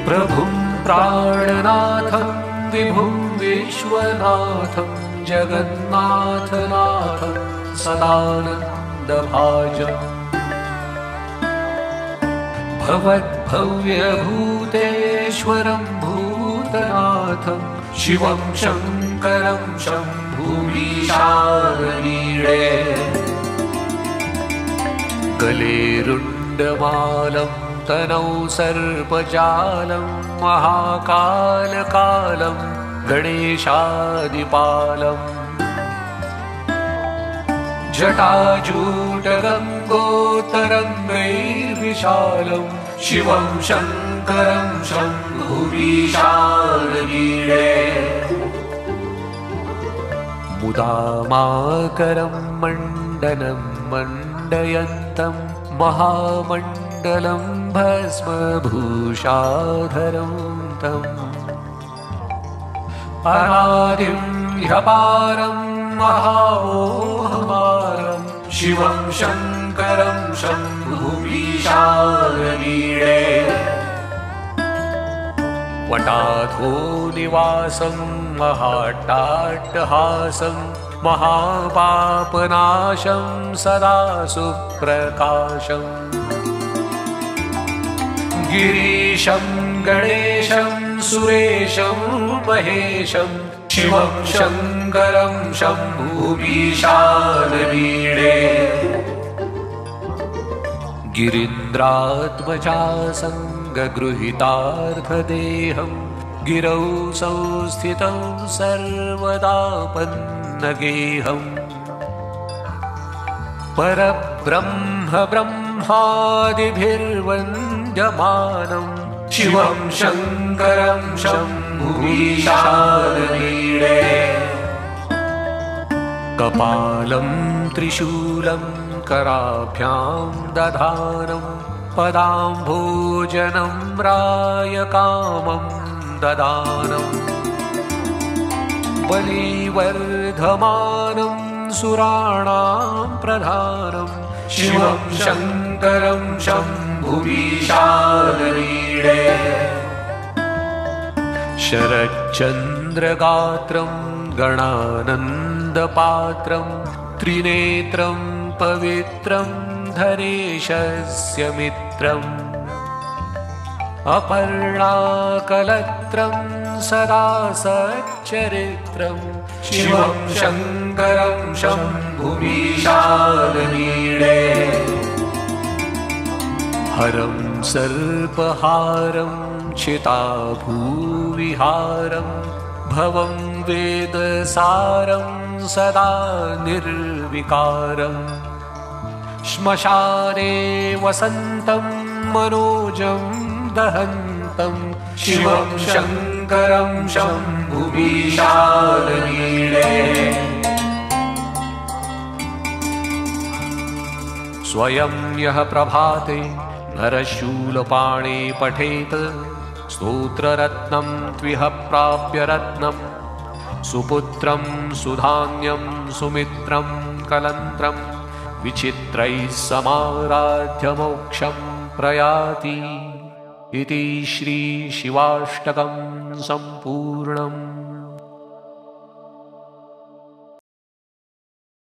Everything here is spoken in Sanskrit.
प्रभुं प्राणनाथं विभुं विश्वनाथं जगन्नाथनाथं सदानन्दभाजम् भवद्भव्यभूतेश्वरं भूतनाथं शिवं शङ्करं शम्भुमीशानमीडे गले रुण्डमालं तनौ सर्पजालं महाकालकालं गणेशादिपालम् जटाजूटगङ्गोत्तरङ्गैर्विशालं शिवं शङ्करं शम्भुमीशानमीडे मुदामाकरं मण्डनं मण्डयन्तं महामण्डलं भस्मभूषाधरं तम् अनादिं ह्यपारं महामोहमारं शिवं शङ्करं शम्भुमीशानमीडे वटाधो निवासं महाट्टाट्टहासं महापापनाशं सदा सुप्रकाशम् गिरीशं गणेशं सुरेशं महेशं शिवं शङ्करं शम्भुमीशानमीडे गिरीन्द्रात्मजासङ्गगृहीतार्थदेहं गिरौ संस्थितं सर्वदा पन्नगेहम् परब्रह्म ब्रह्मादिभिर्वन्द्यमानं शिवं शङ्करं शम्भुमीशानमीडे कपालं त्रिशूलं कराभ्यां दधानं पदाम्भोजनं रायकामं ददानं बलिवर्धमानं सुराणां प्रधानं शिवं शङ्करं शम्भुमीशानमीडे शरच्चन्द्रगात्रं गणानन्दपात्रं त्रिनेत्रं पवित्रं धनेशस्य मित्रम् अपर्णाकलत्रं सदा सच्चरित्रं शिवं शङ्करं शम्भुमीशानमीडे हरं सर्पहारं चिताभूविहारं भवं वेदसारं सदा निर्विकारम् श्मशाने वसन्तं मनोजं दहन्तं शिवं शङ्करं शम्भुमीशानमीडे स्वयं यः प्रभाते नरशूलपाणे पठेत स्तोत्ररत्नं त्विह प्राप्य रत्नं सुपुत्रं सुधान्यं सुमित्रं कलन्त्रं विचित्रैः समाराध्य मोक्षं प्रयाति इति श्री शिवाष्टकं सम्पूर्णम्।